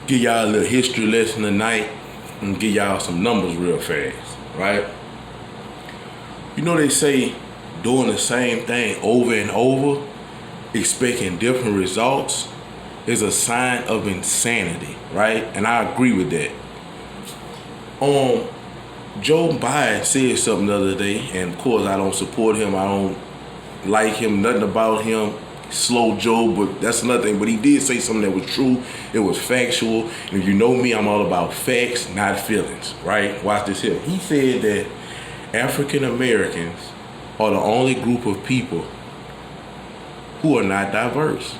give y'all a little history lesson tonight and give y'all some numbers real fast, right? You know they say doing the same thing over and over, expecting different results, is a sign of insanity, right? And I agree with that. Joe Biden said something the other day, and of course I don't support him. I don't like him, nothing about him. Slow Joe, but that's another thing. But he did say something that was true. It was factual. And if you know me, I'm all about facts, not feelings, right? Watch this here. He said that African Americans are the only group of people who are not diverse.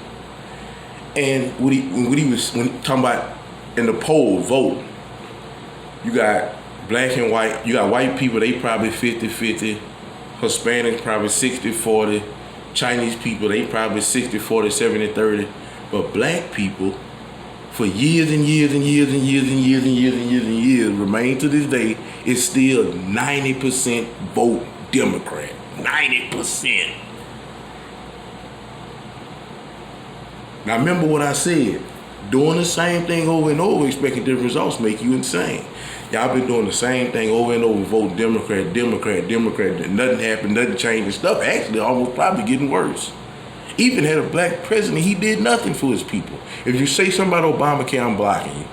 And when he was talking about in the poll vote, you got black and white, you got white people, they probably 50-50, Hispanics probably 60-40, Chinese people, they probably 60-40, 70-30, but black people, for years and years and years and years and years and years and years and years, remain to this day, is still 90% vote Democrat. 90%. Now remember what I said. Doing the same thing over and over, expecting different results, make you insane. Y'all been doing the same thing over and over, vote Democrat, Democrat, Democrat. Nothing happened, nothing changed. And stuff actually almost probably getting worse. Even had a black president, he did nothing for his people. If you say something about Obamacare, I'm blocking you.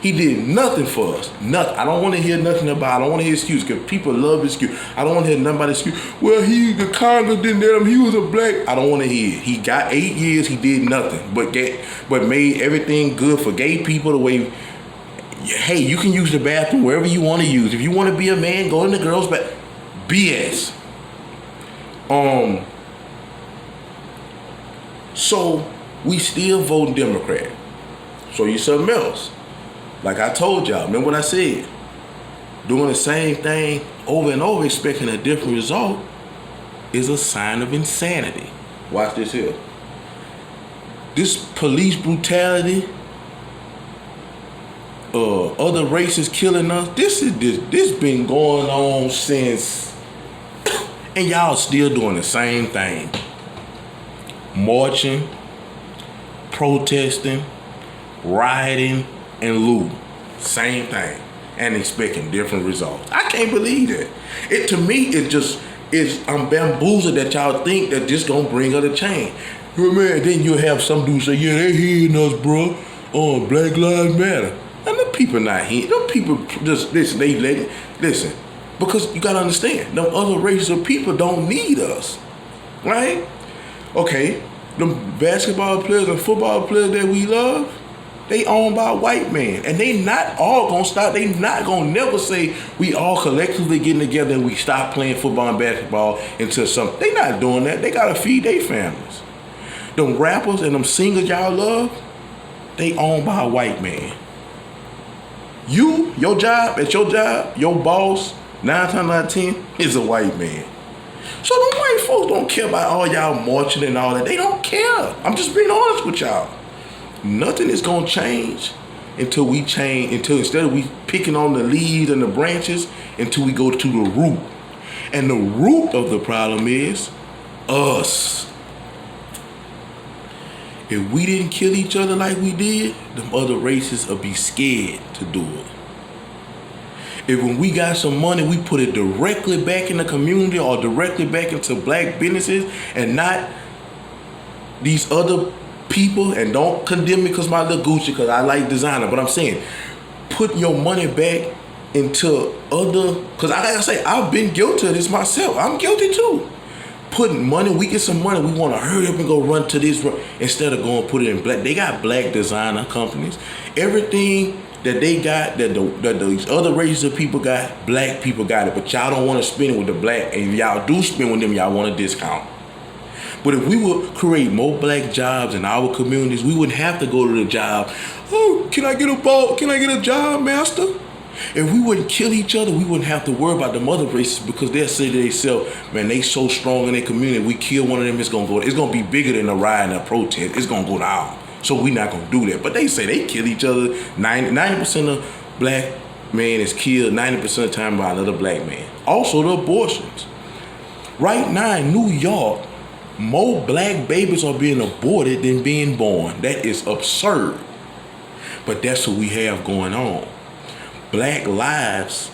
He did nothing for us. Nothing. I don't want to hear nothing about it. I don't want to hear excuses because people love excuses. I don't want to hear nothing about excuse. Well, the Congress didn't let him. He was a black. I don't want to hear it. He got 8 years. He did nothing but made everything good for gay people the way. Hey, you can use the bathroom wherever you want to use. If you want to be a man, go in the girls' bathroom. BS. So we still voting Democrat. So you something else. Like I told y'all, remember what I said? Doing the same thing over and over, expecting a different result, is a sign of insanity. Watch this here. This police brutality, other races killing us, this been going on since, and y'all still doing the same thing. Marching, protesting, rioting, and looting. Same thing. And expecting different results. I can't believe that. It to me, I'm bamboozled that y'all think that this gonna bring other change. Man, then you'll have some dudes say, yeah, they hearing us, bro. Oh, Black Lives Matter. And the people not hearing. Them people just listen, listen. Because you gotta understand, them other races of people don't need us. Right? Okay, them basketball players and football players that we love, they owned by a white man. And they not all gonna stop. They not gonna never say we all collectively getting together and we stop playing football and basketball until something. They not doing that. They gotta feed their families. Them rappers and them singers y'all love, they owned by a white man. Your job, your boss, 9 times out of 10, is a white man. So them white folks don't care about all y'all marching and all that. They don't care. I'm just being honest with y'all. Nothing is gonna change until instead of we picking on the leaves and the branches, until we go to the root. And the root of the problem is us. If we didn't kill each other like we did, them other races would be scared to do it. If when we got some money, we put it directly back in the community or directly back into black businesses and not these other people, and don't condemn me because my little Gucci, because I like designer, but I'm saying put your money back into other, because like I say, I've been guilty of this myself. I'm guilty too. Putting money, we get some money, we want to hurry up and go run to this instead of going put it in black. They got black designer companies. Everything that they got, that these other races of people got, black people got it, but y'all don't want to spend it with the black, and if y'all do spend with them, y'all want a discount. But if we would create more black jobs in our communities, we wouldn't have to go to the job. Oh, can I get a job, master? If we wouldn't kill each other, we wouldn't have to worry about the other races, because they'll say to themselves, man, they so strong in their community. We kill one of them, it's gonna be bigger than a riot and a protest. It's gonna go down. So we not gonna do that. But they say they kill each other. 90% of black men is killed 90% of the time by another black man. Also the abortions. Right now in New York, more black babies are being aborted than being born. That is absurd. But that's what we have going on. Black lives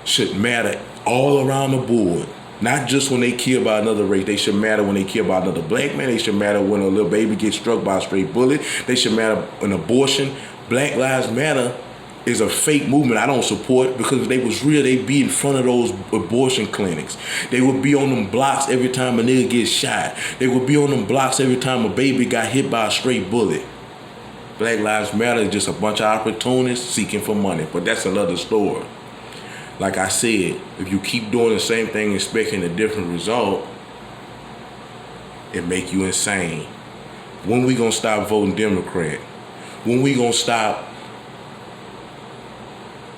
should matter all around the board. Not just when they kill by another race. They should matter when they kill by another black man. They should matter when a little baby gets struck by a stray bullet. They should matter in abortion. Black Lives Matter is a fake movement I don't support, because if they was real, they'd be in front of those abortion clinics. They would be on them blocks every time a nigga gets shot. They would be on them blocks every time a baby got hit by a stray bullet. Black Lives Matter is just a bunch of opportunists seeking for money, but that's another story. Like I said, if you keep doing the same thing expecting a different result, it make you insane. When we gonna stop voting Democrat? When we gonna stop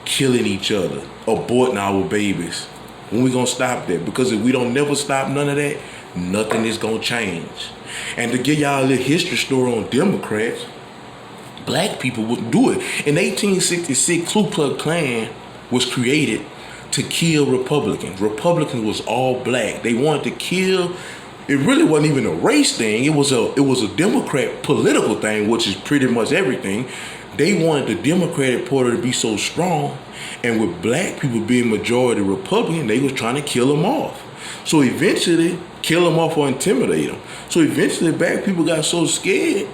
killing each other, aborting our babies? When we gonna stop that? Because if we don't never stop none of that, nothing is gonna change. And to give y'all a little history story on Democrats, black people wouldn't do it. In 1866, Ku Klux Klan was created to kill Republicans. Republicans was all black. They wanted to kill. It really wasn't even a race thing. It was a Democrat political thing, which is pretty much everything. They wanted the Democratic Party to be so strong, and with black people being majority Republican, they was trying to kill them off. So eventually, kill them off or intimidate them. So eventually, black people got so scared.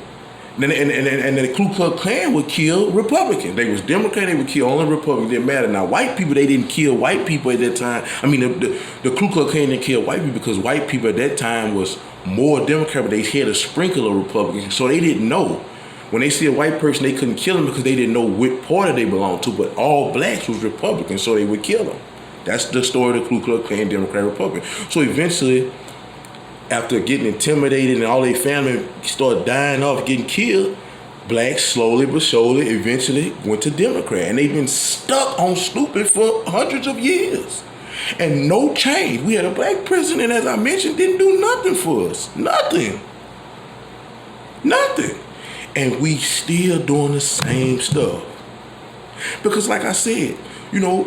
And the Ku Klux Klan would kill Republicans. They was Democrat, they would kill only Republicans. It didn't matter. Now, white people, they didn't kill white people at that time. I mean, the Ku Klux Klan didn't kill white people because white people at that time was more Democrat, but they had a sprinkle of Republicans. So they didn't know. When they see a white person, they couldn't kill them because they didn't know what party they belonged to. But all blacks was Republicans, so they would kill them. That's the story of the Ku Klux Klan, Democrat, Republican. So eventually, after getting intimidated and all their family started dying off, getting killed, blacks slowly but surely eventually went to Democrat. And they've been stuck on stupid for hundreds of years. And no change. We had a black president, as I mentioned, didn't do nothing for us. Nothing. Nothing. And we still doing the same stuff. Because like I said, you know,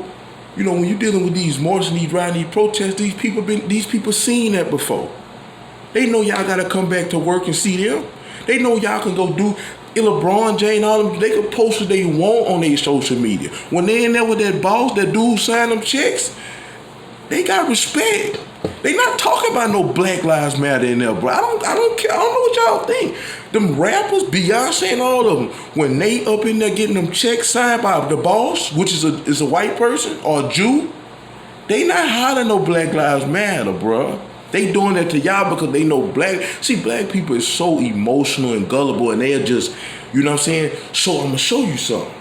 when you're dealing with these marches, these rioting, these protests, these people seen that before. They know y'all gotta come back to work and see them. They know y'all can go do LeBron James, all them. They can post what they want on their social media. When they in there with that boss, that dude sign them checks, they got respect. They not talking about no Black Lives Matter in there, bro. I don't care. I don't know what y'all think. Them rappers, Beyonce and all of them, when they up in there getting them checks signed by the boss, which is a white person or a Jew, they not hollering no Black Lives Matter, bro. They doing that to y'all because they know black people is so emotional and gullible, and they are just, you know what I'm saying? So I'm gonna show you something.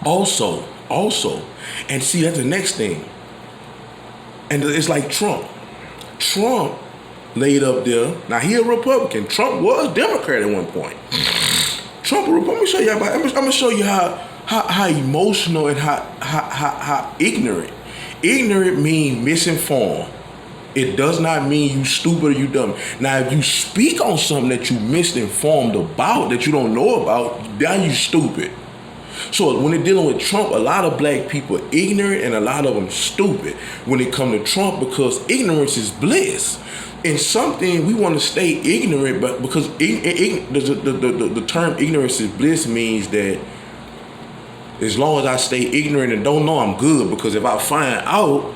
Also, and see, that's the next thing. And it's like Trump. Trump laid up there. Now he a Republican. Trump was Democrat at one point. Trump a Republican. Let me show you. I'm gonna show you how emotional and how ignorant. Ignorant means misinformed. It does not mean you stupid or you dumb. Now, if you speak on something that you misinformed about, that you don't know about, now you stupid. So when they're dealing with Trump, a lot of black people are ignorant and a lot of them stupid when it comes to Trump, because ignorance is bliss. In something, we want to stay ignorant, but because the term ignorance is bliss means that as long as I stay ignorant and don't know, I'm good. Because if I find out,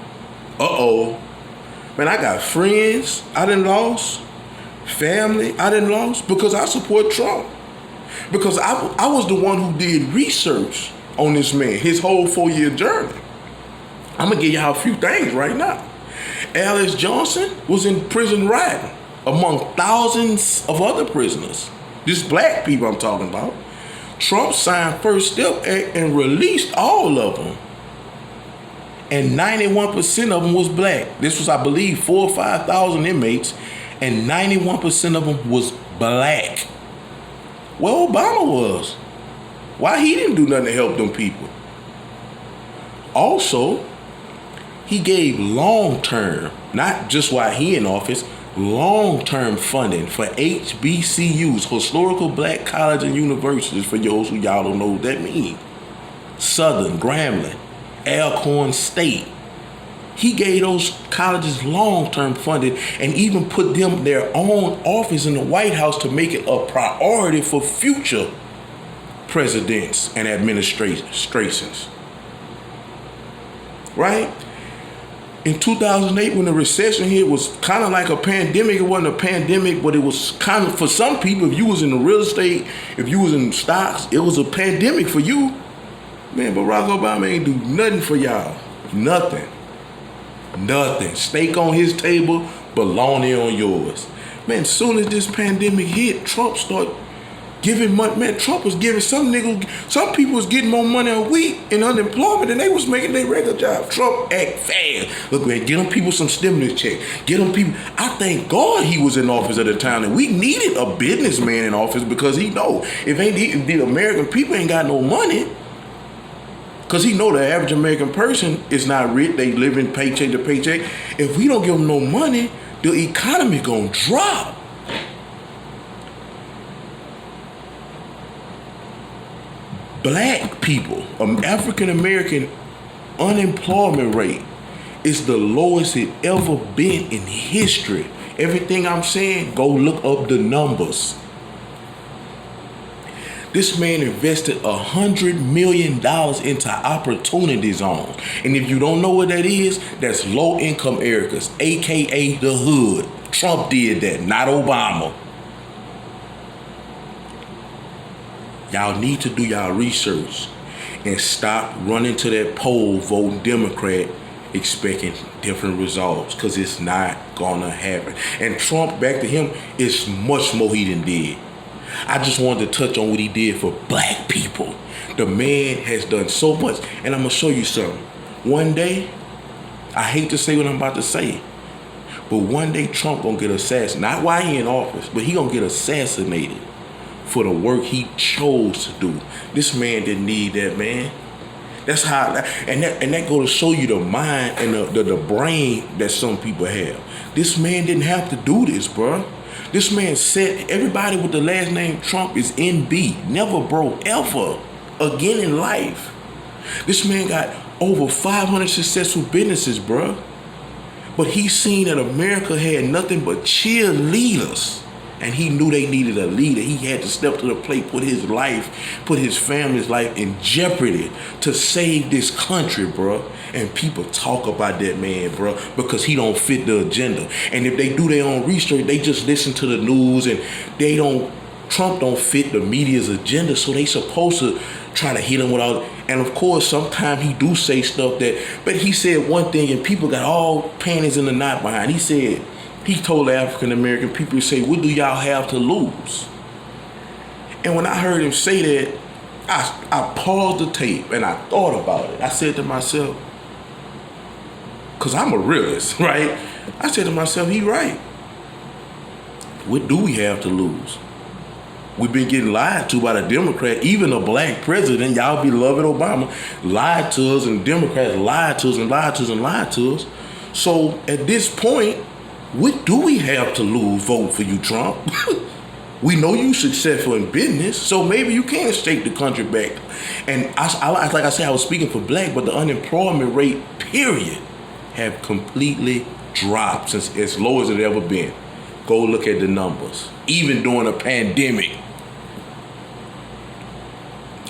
man, I got friends I done lost, family I done lost because I support Trump. Because I was the one who did research on this man, his whole 4-year journey. I'm gonna give y'all a few things right now. Alice Johnson was in prison rioting among thousands of other prisoners. Just black people I'm talking about. Trump signed First Step Act and released all of them. And 91% of them was black. This was, I believe, 4,000 or 5,000 inmates, and 91% of them was black. Well, Obama was. Why he didn't do nothing to help them people? Also, he gave long-term, not just while he in office, long-term funding for HBCUs, historical black colleges and universities, for those who y'all don't know what that means. Southern, Grambling, Alcorn State. He gave those colleges long-term funding and even put them their own office in the White House to make it a priority for future presidents and administrations. Right? In 2008, when the recession hit, was kind of like a pandemic. It wasn't a pandemic, but it was kind of, for some people, if you was in the real estate, if you was in stocks, it was a pandemic for you. Man, Barack Obama ain't do nothing for y'all. Nothing. Steak on his table, bologna on yours. Man, as soon as this pandemic hit, Trump started giving money. Man, Trump was giving some people was getting more money a week in unemployment than they was making their regular job. Trump act fast. Look, man, get them people some stimulus check. Get them people. I thank God he was in office at the time, and we needed a businessman in office because he know if the American people ain't got no money. Because he know the average American person is not rich. They live in paycheck to paycheck. If we don't give them no money, the economy gonna drop. Black people, African American unemployment rate is the lowest it ever been in history. Everything I'm saying, go look up the numbers. This man invested $100 million into opportunity zones. And if you don't know what that is, that's low income areas, AKA the hood. Trump did that, not Obama. Y'all need to do y'all research and stop running to that poll voting Democrat expecting different results, because it's not gonna happen. And Trump, back to him, is much more he done did. I just wanted to touch on what he did for black people. The man has done so much. And I'm gonna show you something. One day, I hate to say what I'm about to say, but one day Trump gonna get assassinated. Not while he in office, but he gonna get assassinated for the work he chose to do. This man didn't need that, man. That's how, and that go to show you the mind and the brain that some people have. This man didn't have to do this, bro. This man said everybody with the last name Trump is NB, never broke ever again in life. This man got over 500 successful businesses, bro. But he seen that America had nothing but cheerleaders. And he knew they needed a leader. He had to step to the plate, put his life, put his family's life in jeopardy to save this country, bro. And people talk about that man, bro, because he don't fit the agenda. And if they do their own research, they just listen to the news, and Trump don't fit the media's agenda, so they supposed to try to hit him with all. And of course, sometimes he do say stuff but he said one thing and people got all panties in the knot behind. He told African American people, he said, what do y'all have to lose? And when I heard him say that, I paused the tape and I thought about it. I said to myself, because I'm a realist, right? I said to myself, he right. What do we have to lose? We've been getting lied to by the Democrat, even a black president, y'all beloved Obama, lied to us, and Democrats lied to us and lied to us and lied to us. So at this point, what do we have to lose voting for you, Trump? We know you successful in business, so maybe you can shake the country back. And like I said, I was speaking for black, but the unemployment rate, period, have completely dropped since as low as it ever been. Go look at the numbers, even during a pandemic.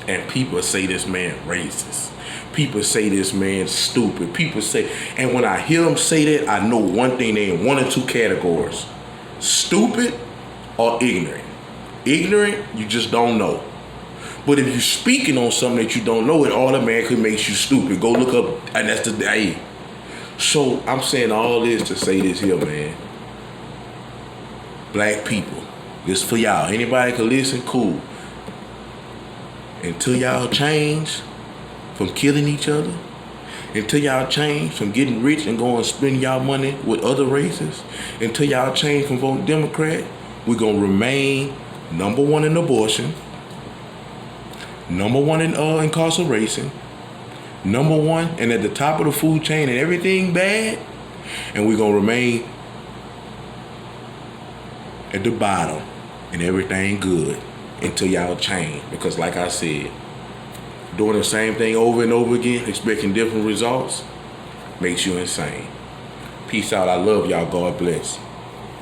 And people say this man racist. People say this man stupid. People say, and when I hear them say that, I know one thing, they in one or two categories: stupid or ignorant. Ignorant, you just don't know. But if you're speaking on something that you don't know, it automatically makes you stupid. Go look up, and that's the day. So I'm saying all this to say this here, man. Black people, this for y'all. Anybody can listen, cool. Until y'all change from killing each other, until y'all change from getting rich and going and spending y'all money with other races, until y'all change from voting Democrat, we're going to remain number one in abortion, number one in incarceration, number one and at the top of the food chain and everything bad, and we're going to remain at the bottom and everything good until y'all change. Because like I said, doing the same thing over and over again, expecting different results, makes you insane. Peace out. I love y'all. God bless.